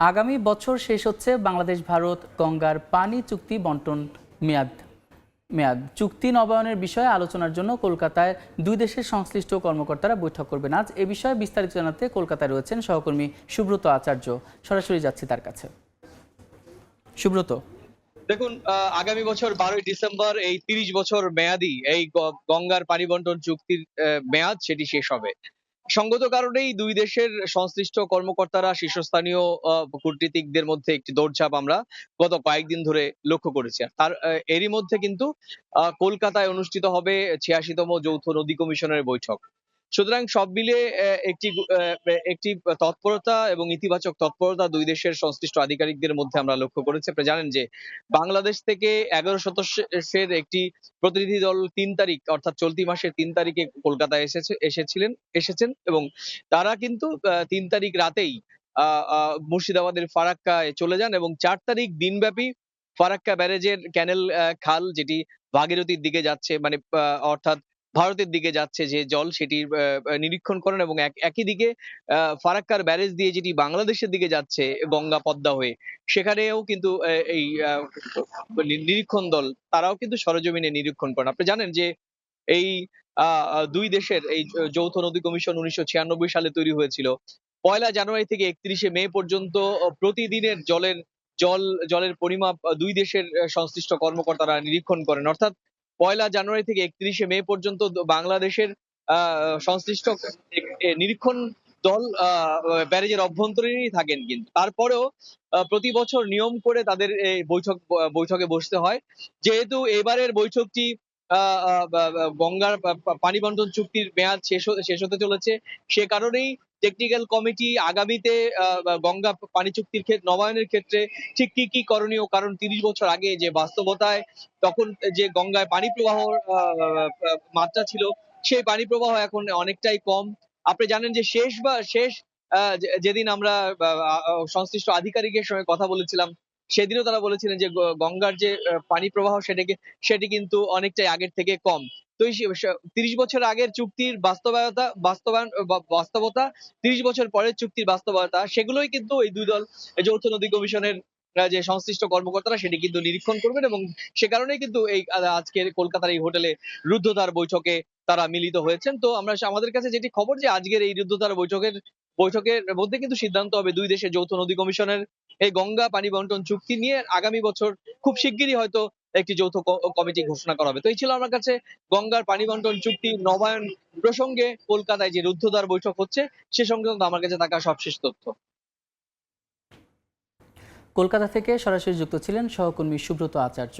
আগামী বছর শেষ হচ্ছে বাংলাদেশ ভারত গঙ্গার পানি চুক্তি বন্টন মেয়াদ মেয়াদ চুক্তি নবায়নের বিষয়ে আলোচনার জন্য কলকাতায় দুই দেশের সংশ্লিষ্ট কর্মকর্তারা বৈঠক করবেন আজ। এ বিষয়ে বিস্তারিত জানাতে কলকাতায় রয়েছেন সহকর্মী সুব্রত আচার্য। সরাসরি যাচ্ছি তার কাছে। সুব্রত, দেখুন, আগামী বছর 12ই ডিসেম্বর এই 30 বছর মেয়াদি এই গঙ্গার পানি বন্টন চুক্তির মেয়াদ সেটি শেষ হবে। সঙ্গত কারণেই দুই দেশের সংশ্লিষ্ট কর্মকর্তারা শীর্ষস্থানীয় কূটনীতিকদের মধ্যে একটি দৌড়ঝাঁপ আমরা গত কয়েকদিন ধরে লক্ষ্য করেছি। আর তার এরই মধ্যে কিন্তু কলকাতায় অনুষ্ঠিত হবে 86তম যৌথ নদী কমিশনের বৈঠক। সুতরাং সব মিলিয়ে একটি তৎপরতা এবং ইতিবাচক তৎপরতা দুই দেশের সংশ্লিষ্ট আধিকারিকদের মধ্যে আমরা লক্ষ্য করেছি। আপনি জানেন যে বাংলাদেশ থেকে 11 সদস্যের একটি প্রতিনিধি দল 3 তারিখ অর্থাৎ চলতি মাসের 3 তারিখে কলকাতায় এসেছেন এবং তারা কিন্তু 3 তারিখ রাতেই মুর্শিদাবাদের ফারাক্কায় চলে যান এবং 4 তারিখ দিনব্যাপী ফারাক্কা ব্যারেজের ক্যানেল খাল যেটি ভাগীরথীর দিকে যাচ্ছে, মানে অর্থাৎ ভারতের দিকে যাচ্ছে যে জল, সেটির নিরীক্ষণ করেন এবং একই দিকে ফারাক্কার ব্যারেজ দিয়ে যেটি বাংলাদেশের দিকে যাচ্ছে গঙ্গা পদ্মা হয়ে, সেখানেও কিন্তু এই নিরীক্ষণ দল তারাও কিন্তু সরেজমিনে নিরীক্ষণ করেন। আপনি জানেন যে এই দুই দেশের এই যৌথ নদী কমিশন 1996 সালে তৈরি হয়েছিল। 1 জানুয়ারি থেকে 31 মে পর্যন্ত প্রতিদিনের জলের পরিমাপ দুই দেশের সংশ্লিষ্ট কর্মকর্তারা নিরীক্ষণ করেন। অর্থাৎ 1 জানুয়ারি থেকে 31 মে পর্যন্ত বাংলাদেশের সংশ্লিষ্ট নিরীক্ষণ দল ব্যারেজের অভ্যন্তরীণই থাকেন, কিন্তু তারপরেও প্রতি বছর নিয়ম করে তাদের এই বৈঠকে বসতে হয়। যেহেতু এবারের বৈঠকটি গঙ্গার পানি বন্টন চুক্তির মেয়াদ শেষ হতে চলেছে, সে কারণেই টেকনিক্যাল কমিটি আগামীতে গঙ্গা পানি চুক্তির নবায়নের ক্ষেত্রে ঠিক কি করণীয়, কারণ 30 বছর আগে যে বাস্তবতায় তখন যে গঙ্গায় পানি প্রবাহ মাত্রা ছিল, সেই পানি প্রবাহ এখন অনেকটাই কম। আপনি জানেন যে শেষ যেদিন আমরা সংশ্লিষ্ট আধিকারিকের সঙ্গে কথা বলেছিলাম, সেদিনও তারা বলেছিলেন যে গঙ্গার যে পানি প্রবাহ সেটি কিন্তু অনেকটাই আগের থেকে কম। তো এই 30 বছর আগের চুক্তির বাস্তবতা, 30 বছর পরের চুক্তির বাস্তবতা, সেগুলোই কিন্তু এই দুই দল যৌথ নদী কমিশনের যে সংশ্লিষ্ট কর্মকর্তারা সেটি কিন্তু নিরীক্ষণ করবেন এবং সে কারণেই কিন্তু এই আজকের কলকাতার এই হোটেলে রুদ্ধদ্বার বৈঠকে তারা মিলিত হয়েছেন। তো আমাদের কাছে যেটি খবর, যে আজকের এই রুদ্ধদ্বার বৈঠকের মধ্যে কিন্তু সিদ্ধান্ত হবে দুই দেশের যৌথ নদী কমিশনের এই গঙ্গা পানি বন্টন চুক্তি নিয়ে আগামী বছর খুব শিগগিরই হয়তো একটি যৌথ কমিটি ঘোষণা করা হবে। তো এই ছিল আমার কাছে গঙ্গার পানি বন্টন চুক্তি নবায়ন প্রসঙ্গে কলকাতায় যে রুদ্ধদ্বার বৈঠক হচ্ছে সে সংক্রান্ত আমার কাছে থাকা সবশেষ তথ্য। কলকাতা থেকে সরাসরি যুক্ত ছিলেন সহকর্মী সুব্রত আচার্য।